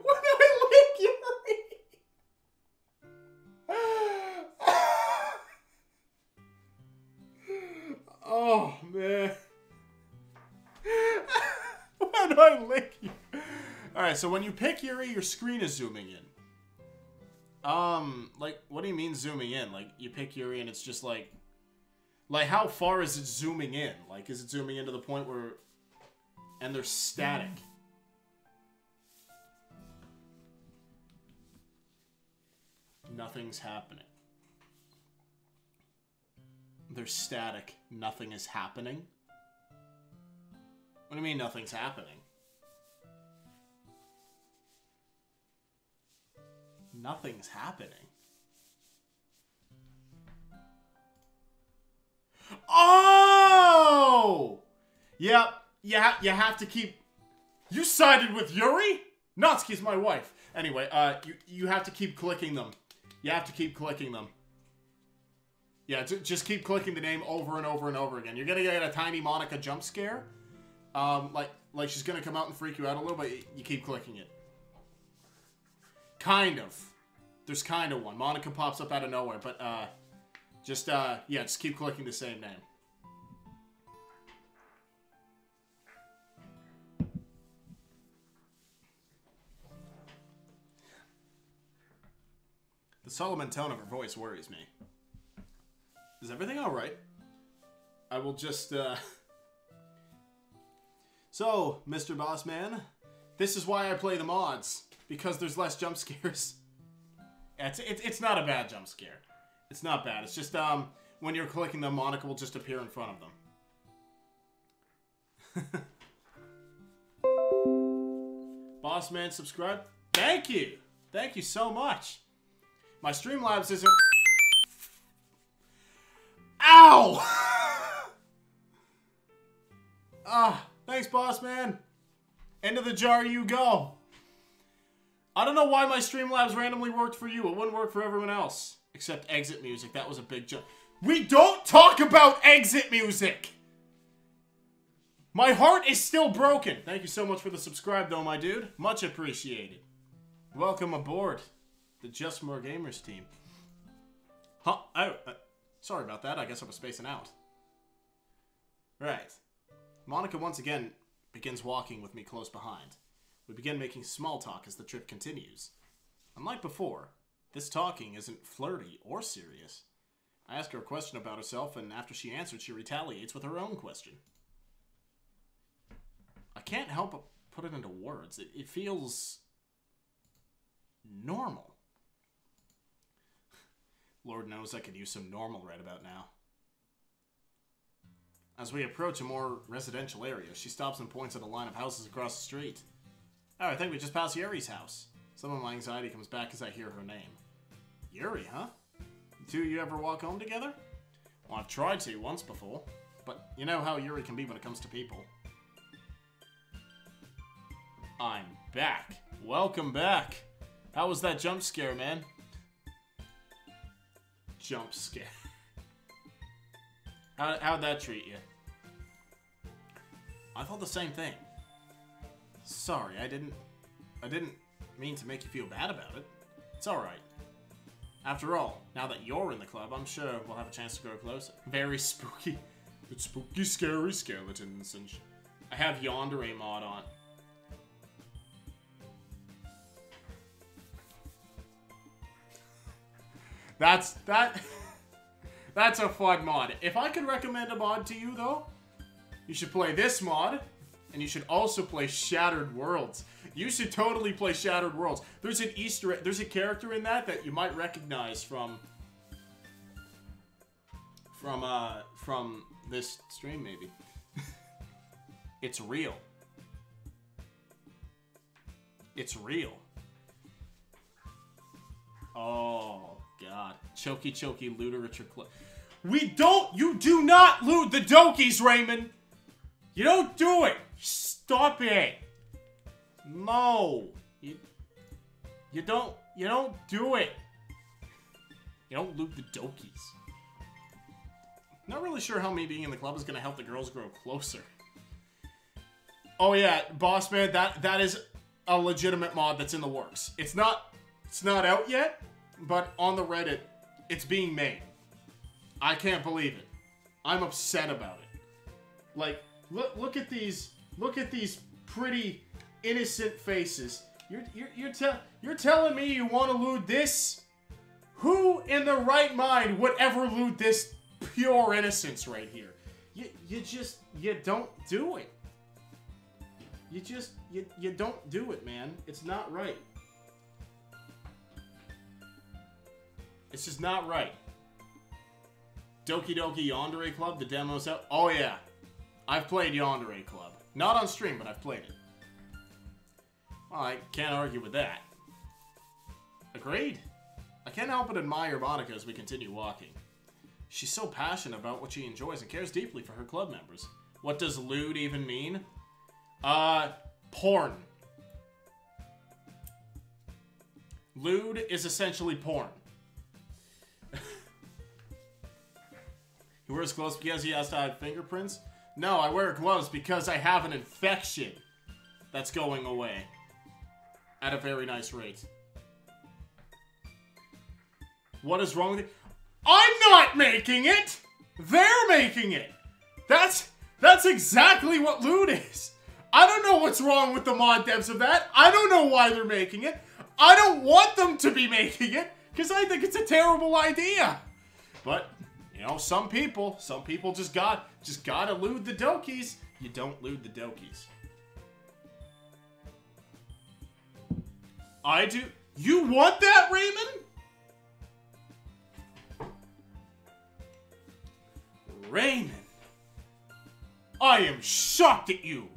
When I lick your... Oh, man. When I lick you. Alright, so when you pick Yuri, your screen is zooming in. Like, what do you mean zooming in? Like, you pick Yuri and it's just like... Like, how far is it zooming in? Like, is it zooming in to the point where... And they're static? Nothing's happening. They're static. Nothing is happening? What do you mean nothing's happening? Nothing's happening. Oh! Yep. Yeah, you have to keep... You sided with Yuri? Natsuki's my wife. Anyway, you have to keep clicking them. You have to keep clicking them. Yeah, just keep clicking the name over and over and over again. You're gonna get a tiny Monica jump scare. Like she's gonna come out and freak you out a little, but you keep clicking it. Kind of. There's kind of one. Monica pops up out of nowhere, but, yeah, just keep clicking the same name. The Solomon tone of her voice worries me. Is everything alright? I will just, So, Mr. Bossman, this is why I play the mods. Because there's less jump scares. Yeah, it's not a bad jump scare. It's not bad. It's just, when you're clicking them, Monica will just appear in front of them. Bossman, subscribe. Thank you! Thank you so much. My Streamlabs isn't... Ow! Thanks, Bossman. Into the jar you go. I don't know why my Streamlabs randomly worked for you. It wouldn't work for everyone else. Except exit music. That was a big jump. We don't talk about exit music! My heart is still broken. Thank you so much for the subscribe, though, my dude. Much appreciated. Welcome aboard the Just More Gamers team. Huh? Sorry about that. I guess I was spacing out. Right. Monica once again begins walking with me close behind. We begin making small talk as the trip continues. Unlike before, this talking isn't flirty or serious. I ask her a question about herself, and after she answers, she retaliates with her own question. I can't help but put it into words. It feels... normal. Lord knows I could use some normal right about now. As we approach a more residential area, she stops and points at a line of houses across the street. Oh, I think we just passed Yuri's house. Some of my anxiety comes back as I hear her name. Yuri, huh? The two of you ever walk home together? Well, I've tried to once before, but you know how Yuri can be when it comes to people. I'm back. Welcome back. How was that jump scare, man? Jump scare. How'd that treat you? I thought the same thing. Sorry, I didn't mean to make you feel bad about it. It's alright. After all, now that you're in the club, I'm sure we'll have a chance to grow closer. Very spooky. It's spooky, scary skeletons and I have Yandere mod on. That's a fun mod. If I could recommend a mod to you, though, you should play this mod, and you should also play Shattered Worlds. You should totally play Shattered Worlds. There's an Easter egg, there's a character in that you might recognize from this stream, maybe. It's real. It's real. Oh, God. Choky literature clip. You do not loot the Dokies, Raymond! You don't do it! Stop it! No! You don't do it! You don't loot the Dokies. Not really sure how me being in the club is gonna help the girls grow closer. Oh yeah, boss man, that is a legitimate mod that's in the works. It's not out yet, but on the Reddit, it's being made. I can't believe it. I'm upset about it. Like, look at these pretty innocent faces. You're telling me you want to loot this? Who in the right mind would ever loot this pure innocence right here? You don't do it. You don't do it, man. It's not right. It's just not right. Doki Doki Yandere Club, the demo's out. Oh yeah, I've played Yandere Club. Not on stream, but I've played it. Well, I can't argue with that. Agreed. I can't help but admire Monica as we continue walking. She's so passionate about what she enjoys and cares deeply for her club members. What does lewd even mean? Porn. Lewd is essentially porn. He wears gloves because he has to hide fingerprints? No, I wear gloves because I have an infection that's going away at a very nice rate. What is wrong with it? I'm not making it! They're making it! That's exactly what lewd is. I don't know what's wrong with the mod devs of that. I don't know why they're making it. I don't want them to be making it because I think it's a terrible idea. But you know, some people just gotta lewd the Dokies. You don't lewd the Dokies. I do. You want that, Raymond? Raymond. I am shocked at you.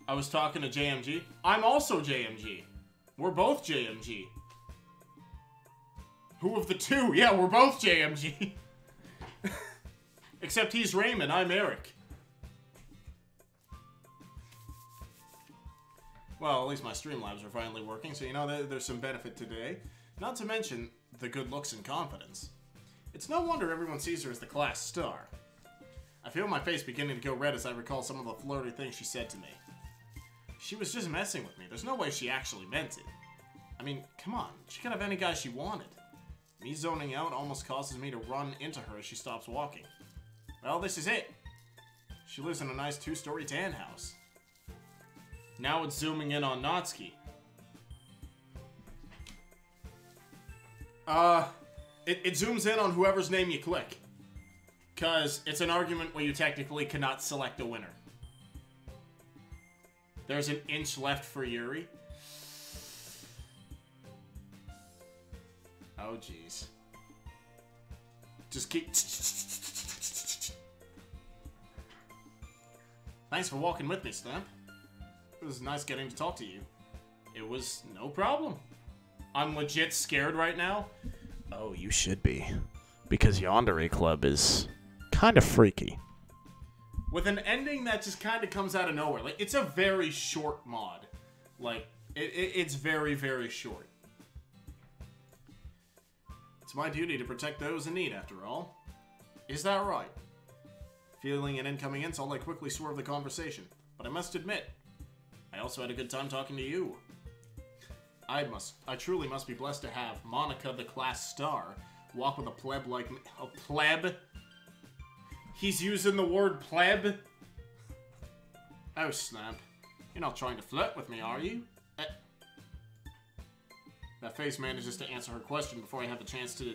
I was talking to JMG. I'm also JMG. We're both JMG. Who of the two? Yeah, we're both JMG. Except he's Raymond, I'm Eric. Well, at least my Streamlabs are finally working, so you know there's some benefit today. Not to mention the good looks and confidence. It's no wonder everyone sees her as the class star. I feel my face beginning to go red as I recall some of the flirty things she said to me. She was just messing with me. There's no way she actually meant it. I mean, come on. She could have any guy she wanted. Me zoning out almost causes me to run into her as she stops walking. Well, this is it. She lives in a nice 2-story tan house. Now it's zooming in on Natsuki. It zooms in on whoever's name you click. Because it's an argument where you technically cannot select a winner. There's an inch left for Yuri. Oh, jeez. Just keep... Thanks for walking with me, Stamp. It was nice getting to talk to you. It was no problem. I'm legit scared right now. Oh, you should be. Because Yandere Club is kind of freaky. With an ending that just kind of comes out of nowhere. Like, it's a very short mod. Like, it's very, very short. It's my duty to protect those in need, after all. Is that right? Feeling an incoming insult, I quickly swerved the conversation. But I must admit, I also had a good time talking to you. I truly must be blessed to have Monica, the class star, walk with a pleb like me. A pleb? He's using the word pleb? Oh, snap. You're not trying to flirt with me, are you? That face manages to answer her question before I have the chance to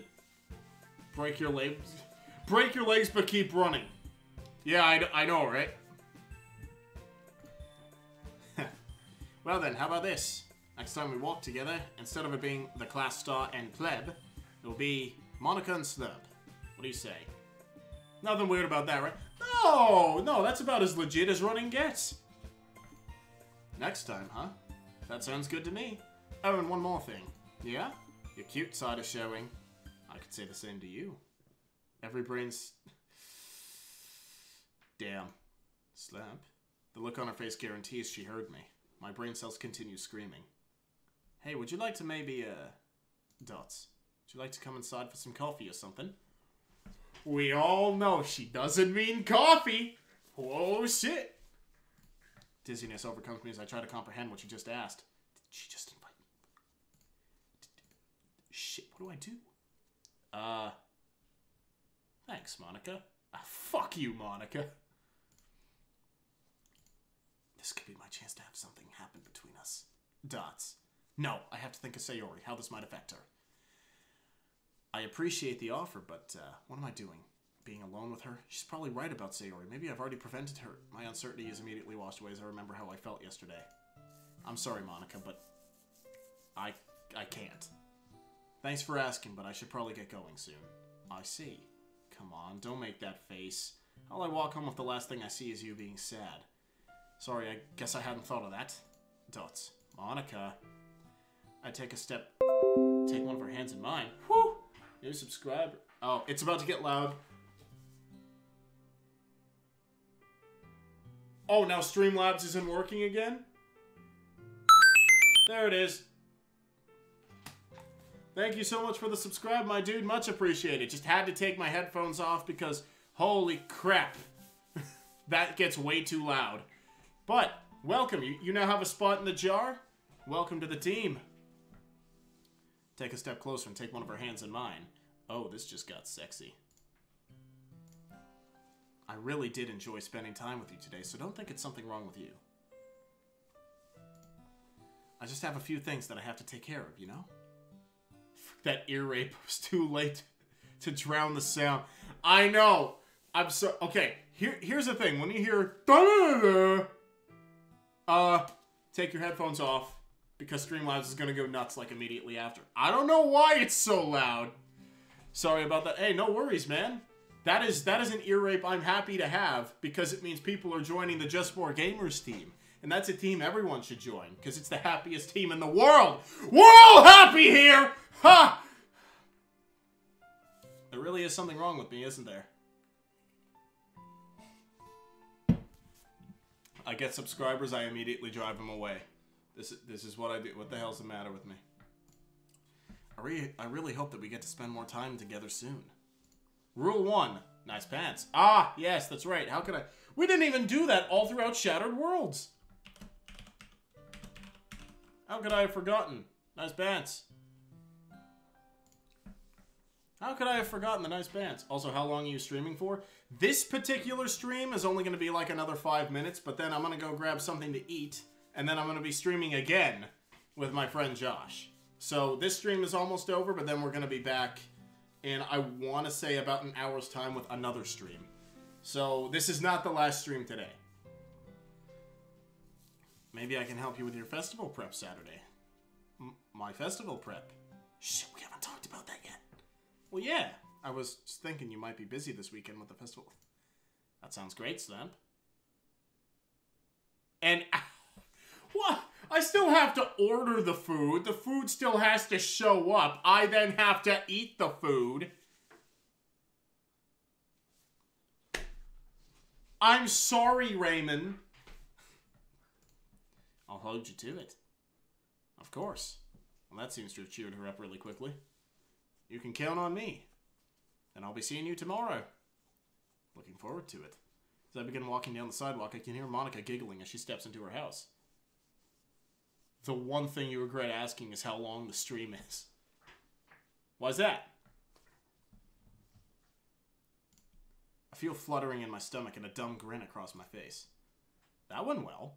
break your legs. Break your legs, but keep running. Yeah, I know, right? Well then, how about this? Next time we walk together, instead of it being the class star and pleb, it'll be Monica and Slurp. What do you say? Nothing weird about that, right? No, that's about as legit as running gets. Next time, huh? That sounds good to me. Oh, and one more thing. Yeah? Your cute side is showing. I could say the same to you. Every brain's... Damn. Slap. The look on her face guarantees she heard me. My brain cells continue screaming. Hey, would you like to maybe, Dots? Would you like to come inside for some coffee or something? We all know she doesn't mean coffee! Whoa, shit! Dizziness overcomes me as I try to comprehend what she just asked. Did she just invite me? Shit, what do I do? Thanks, Monica. Fuck you, Monica. This could be my chance to have something happen between us. Dots. No, I have to think of Sayori, how this might affect her. I appreciate the offer, but what am I doing? Being alone with her? She's probably right about Sayori. Maybe I've already prevented her. My uncertainty is immediately washed away as I remember how I felt yesterday. I'm sorry, Monica, but I can't. Thanks for asking, but I should probably get going soon. I see. Come on, don't make that face. How'll I walk home if the last thing I see is you being sad? Sorry, I guess I hadn't thought of that. Dots. Monica. I take a step. Take one of her hands in mine. Whew! New subscriber. Oh, it's about to get loud. Oh, now Streamlabs isn't working again? There it is. Thank you so much for the subscribe, my dude. Much appreciated. Just had to take my headphones off because, holy crap. That gets way too loud. But, welcome. You now have a spot in the jar? Welcome to the team. Take a step closer and take one of her hands in mine. Oh, this just got sexy. I really did enjoy spending time with you today, so don't think it's something wrong with you. I just have a few things that I have to take care of, you know? That ear rape was too late to drown the sound. I know! I'm so... Okay, here's the thing. When you hear... take your headphones off, because Streamlabs is gonna go nuts, like, immediately after. I don't know why it's so loud. Sorry about that. Hey, no worries, man. That is an ear rape I'm happy to have, because it means people are joining the Just More Gamers team. And that's a team everyone should join, because it's the happiest team in the world. We're all happy here! Ha! There really is something wrong with me, isn't there? I get subscribers, I immediately drive them away. This is what I do. What the hell's the matter with me? I really hope that we get to spend more time together soon. Rule 1. Nice pants. Ah, yes, that's right. How could I... We didn't even do that all throughout Shattered Worlds. How could I have forgotten? Nice pants. How could I have forgotten the nice pants? Also, how long are you streaming for? This particular stream is only going to be like another 5 minutes, but then I'm going to go grab something to eat, and then I'm going to be streaming again with my friend Josh. So this stream is almost over, but then we're going to be back in, I want to say, about an hour's time with another stream. So this is not the last stream today. Maybe I can help you with your festival prep Saturday. My festival prep? Shit, we haven't talked about that yet. Well, yeah. I was just thinking you might be busy this weekend with the festival. That sounds great, Slamp. And... What? I still have to order the food. The food still has to show up. I then have to eat the food. I'm sorry, Raymond. I'll hold you to it. Of course. Well, that seems to have cheered her up really quickly. You can count on me. And I'll be seeing you tomorrow. Looking forward to it. As I begin walking down the sidewalk, I can hear Monica giggling as she steps into her house. The one thing you regret asking is how long the stream is. Why's that? I feel fluttering in my stomach and a dumb grin across my face. That went well.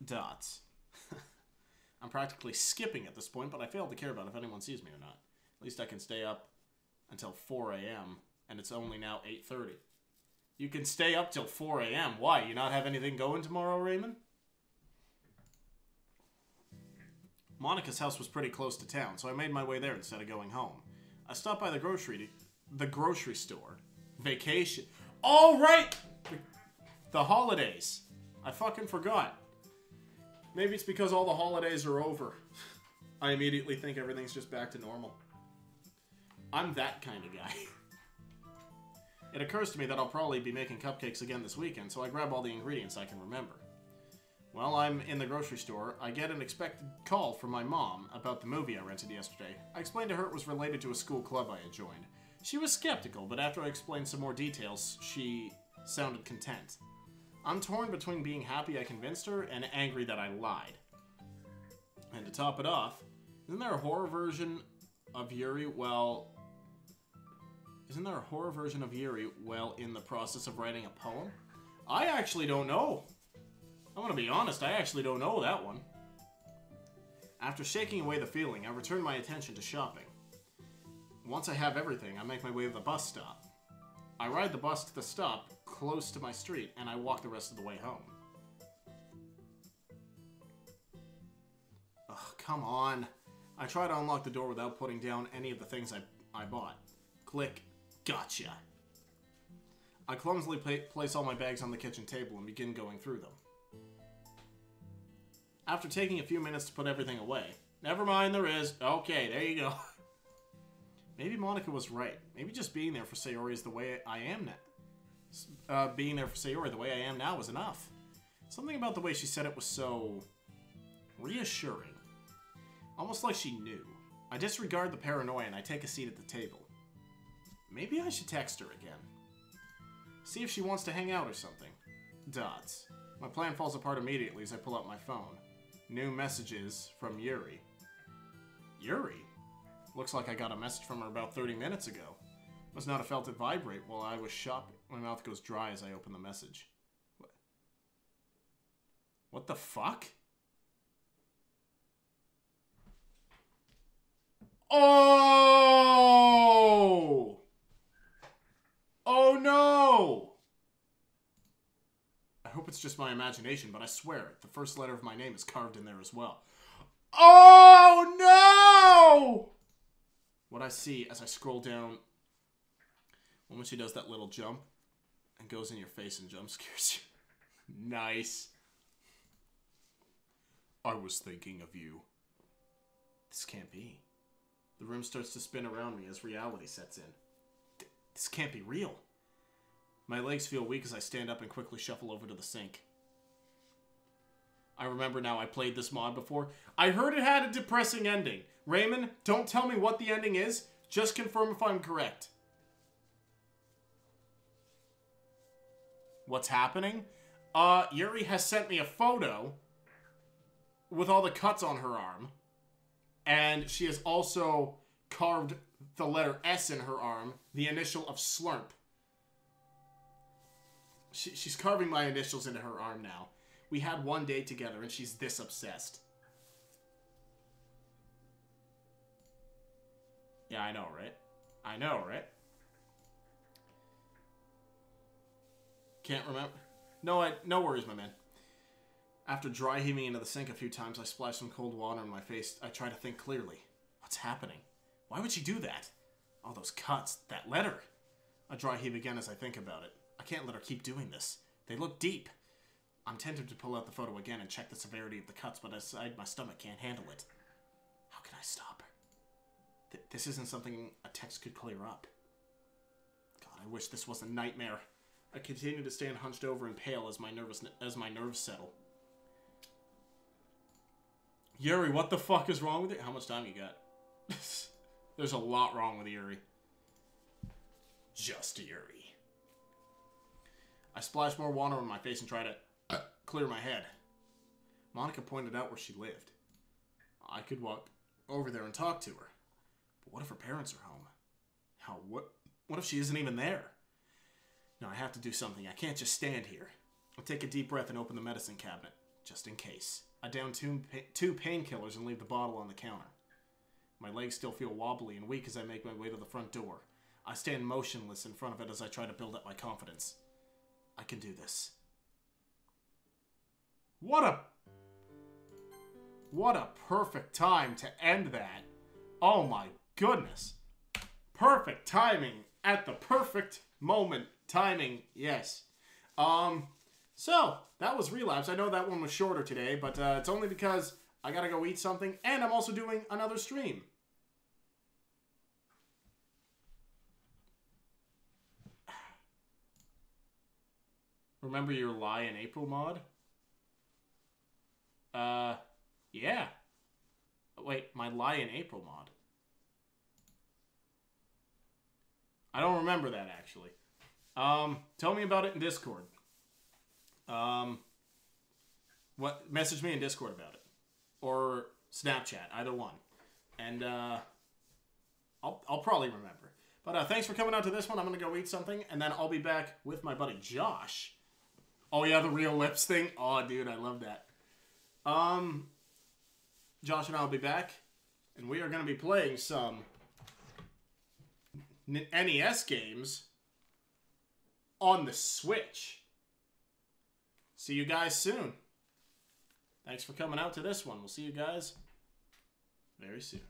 Dots. I'm practically skipping at this point, but I fail to care about if anyone sees me or not. At least I can stay up until 4 a.m., and it's only now 8:30. You can stay up till 4 a.m. Why? You not have anything going tomorrow, Raymond? Monica's house was pretty close to town, so I made my way there instead of going home. I stopped by the grocery store. Vacation. All right! The holidays. I fucking forgot. Maybe it's because all the holidays are over. I immediately think everything's just back to normal. I'm that kind of guy. It occurs to me that I'll probably be making cupcakes again this weekend, so I grab all the ingredients I can remember. While I'm in the grocery store, I get an expected call from my mom about the movie I rented yesterday. I explained to her it was related to a school club I had joined. She was skeptical, but after I explained some more details, she sounded content. I'm torn between being happy I convinced her and angry that I lied. And to top it off, isn't there a horror version of Yuri while in the process of writing a poem? I actually don't know. I'm gonna be honest, I actually don't know that one. After shaking away the feeling, I return my attention to shopping. Once I have everything, I make my way to the bus stop. I ride the bus to the stop close to my street, and I walk the rest of the way home. Ugh, come on. I try to unlock the door without putting down any of the things I bought. Click. Gotcha. I clumsily place all my bags on the kitchen table and begin going through them. After taking a few minutes to put everything away. Never mind, there is. Okay, there you go. Maybe Monica was right. Maybe just being there for Sayori is the way I am now. Being there for Sayori the way I am now was enough. Something about the way she said it was so reassuring. Almost like she knew. I disregard the paranoia and I take a seat at the table. Maybe I should text her again. See if she wants to hang out or something. Dots. My plan falls apart immediately as I pull out my phone. New messages from Yuri. Yuri? Looks like I got a message from her about 30 minutes ago. Must not have felt it vibrate while I was shopping. My mouth goes dry as I open the message. What the fuck? Oh! Oh no! I hope it's just my imagination, but I swear, the first letter of my name is carved in there as well. Oh no! What I see as I scroll down, when she does that little jump and goes in your face and jump scares you. Nice. I was thinking of you. This can't be. The room starts to spin around me as reality sets in. This can't be real. My legs feel weak as I stand up and quickly shuffle over to the sink. I remember now I played this mod before. I heard it had a depressing ending. Raymond, don't tell me what the ending is. Just confirm if I'm correct. What's happening? Yuri has sent me a photo with all the cuts on her arm. And she has also carved the letter S in her arm, the initial of Slurp. She's carving my initials into her arm now. We had one date together and she's this obsessed. Yeah, I know, right? I know, right? Can't remember. No worries, my man. After dry heaving into the sink a few times, I splash some cold water on my face. I try to think clearly. What's happening? Why would she do that? All those cuts, that letter. I dry heave again as I think about it. I can't let her keep doing this. They look deep. I'm tempted to pull out the photo again and check the severity of the cuts, but inside my stomach can't handle it. How can I stop her? This isn't something a text could clear up. God, I wish this was a nightmare. I continue to stand hunched over and pale as my nerves settle. Yuri, what the fuck is wrong with it? How much time you got? There's a lot wrong with Yuri. Just Yuri. I splash more water on my face and try to clear my head. Monica pointed out where she lived. I could walk over there and talk to her. But what if her parents are home? What if she isn't even there? No, I have to do something. I can't just stand here. I'll take a deep breath and open the medicine cabinet, just in case. I down two painkillers and leave the bottle on the counter. My legs still feel wobbly and weak as I make my way to the front door. I stand motionless in front of it as I try to build up my confidence. I can do this. What a perfect time to end that. Oh my goodness. Perfect timing at the perfect moment. Timing, yes. So, that was Relapse. I know that one was shorter today, but it's only because I gotta go eat something, and I'm also doing another stream. Remember your Lie in April mod? Yeah. Wait, my Lie in April mod. I don't remember that, actually. Tell me about it in Discord. Message me in Discord about it. Or Snapchat, either one. And, I'll probably remember. But, thanks for coming out to this one. I'm gonna go eat something, and then I'll be back with my buddy Josh. Oh, yeah, the real lips thing. Oh, dude, I love that. Josh and I will be back, and we are gonna be playing some NES games on the Switch. See you guys soon. Thanks for coming out to this one. We'll see you guys very soon.